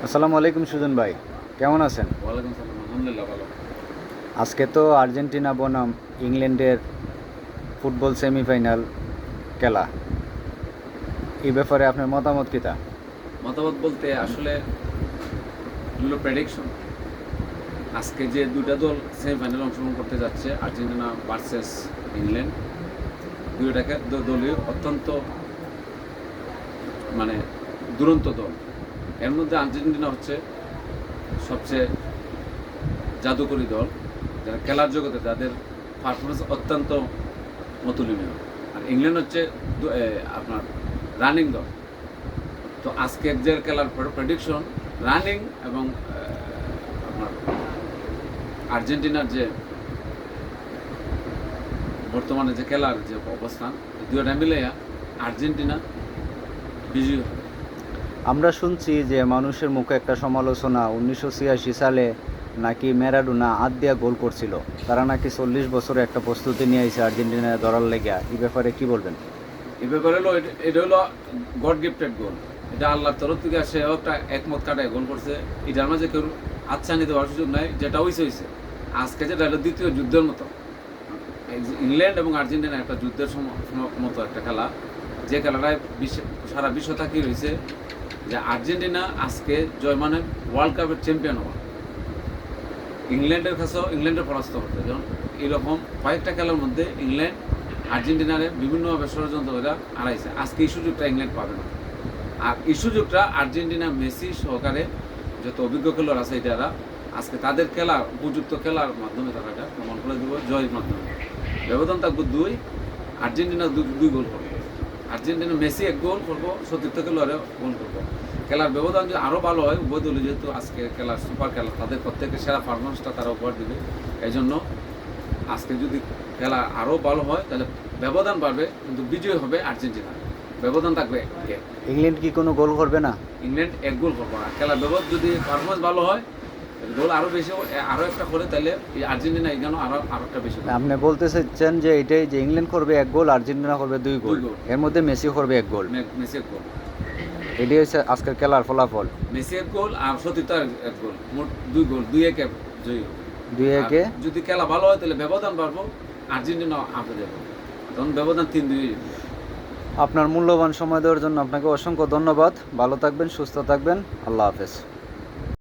আসসালামু আলাইকুম সুজন ভাই, কেমন আছেন? ওয়ালাইকুম সালাম, আলহামদুলিল্লাহ ভালো। আজকে তো আর্জেন্টিনা বনাম ইংল্যান্ডের ফুটবল সেমিফাইনাল খেলা। এই ব্যাপারে আপনার মতামত কিতা? মতামত বলতে আসলে হলো প্রেডিকশন। আজকে যে দুটা দল সেমিফাইনালে অংশগ্রহণ করতে যাচ্ছে, আর্জেন্টিনা ভার্সেস ইংল্যান্ড, দুইটাকে দলীয় অত্যন্ত মানে দুরন্ত দল। এর মধ্যে আর্জেন্টিনা হচ্ছে সবচেয়ে জাদুকরী দল, যারা খেলার জগতে যাদের পারফরমেন্স অত্যন্ত অতুলনীয়। আর ইংল্যান্ড হচ্ছে আপনার রানিং দল। তো আজকের যে খেলার প্রেডিকশন, রানিং এবং আপনার আর্জেন্টিনার যে বর্তমানে যে খেলার যে অবস্থান, দুইটা মিলে আর্জেন্টিনা বিজয়ী হবে। আমরা শুনছি যে মানুষের মুখে একটা সমালোচনা, 1986 সালে নাকি ম্যারাডোনা হাত দিয়া গোল করছিল। তারা নাকি 40 বছরে একটা প্রস্তুতি নিয়ে আইছে আর্জেন্টিনা ধরার লেগে। এই ব্যাপারে কি বলবেন? এই ব্যাপারে হলো এটা হলো গড গিফটেড গোল। এটা আল্লাহর তরফ থেকে সেও একটা একমত কাটায় গোল করছে। এটার মাঝে কেউ আচ্ছা নিতে পারার সুযোগ নাই। যেটা হয়েছে আজকে যেটা হলো দ্বিতীয় যুদ্ধের মতো। ইংল্যান্ড এবং আর্জেন্টিনা একটা যুদ্ধের মতো একটা খেলা, যে খেলাটায় সারা বিশ্ব থাকি হয়েছে যে আর্জেন্টিনা আজকে জয় মানে ওয়ার্ল্ড কাপের চ্যাম্পিয়ন হওয়া, ইংল্যান্ডের কাছেও ইংল্যান্ডের পরাস্ত করতে। যেমন এরকম কয়েকটা খেলার মধ্যে ইংল্যান্ড আর্জেন্টিনারে বিভিন্নভাবে ষড়যন্ত্র করে হারাইছে। আজকে এই সুযোগটা ইংল্যান্ড পাবে না। আর এই সুযোগটা আর্জেন্টিনা মেসি সহকারে যত অভিজ্ঞ খেলোয়াড় আছে এটারা আজকে তাদের খেলা, উপযুক্ত খেলার মাধ্যমে তারা এটা প্রমাণ করে দেবো জয়ের মাধ্যমে। ব্যবধান থাকবে 2, আর্জেন্টিনা 2 গোল করবে। আর্জেন্টিনা মেসি 1 গোল করবো, সতীর্থ খেলোয়াড়ে গোল করবো। খেলার ব্যবধান যদি আরও ভালো হয়, উভয় দলই যেহেতু আজকে খেলার সুপার খেলা, তাদের প্রত্যেকের সেরা পারফরমেন্সটা তারা উপহার দেবে। এই জন্য আজকে যদি খেলা আরও ভালো হয় তাহলে ব্যবধান বাড়বে, কিন্তু বিজয় হবে আর্জেন্টিনা। ব্যবধান থাকবে 1। ইংল্যান্ড কি কোনো গোল করবে না? ইংল্যান্ড 1 গোল করবো না। খেলার ব্যবধান যদি পারফরমেন্স ভালো হয়, গোল আরও বেশি, আরও একটা করে, তাহলে এই আর্জেন্টিনা এখানে আরও একটা বেশি। আপনি বলতে চাচ্ছেন যে এটাই যে ইংল্যান্ড করবে 1 গোল, আর্জেন্টিনা করবে 2 গোল, এর মধ্যে মেসি করবে 1 গোল। মেসি 1 গোল, এটি হচ্ছে আজকের খেলার ফলাফল। মেসি 1 গোল আর সতীর্থ 1 গোল, মোট 2 গোল, 2-1 জয়ী হবে। 2-1-এ যদি খেলা ভালো হয় তাহলে ব্যবধান বাড়বো, আর্জেন্টিনা আপে যাবে, তখন ব্যবধান 3-2 যাবে। আপনার মূল্যবান সময় দেওয়ার জন্য আপনাকে অসংখ্য ধন্যবাদ। ভালো থাকবেন, সুস্থ থাকবেন। আল্লাহ হাফেজ।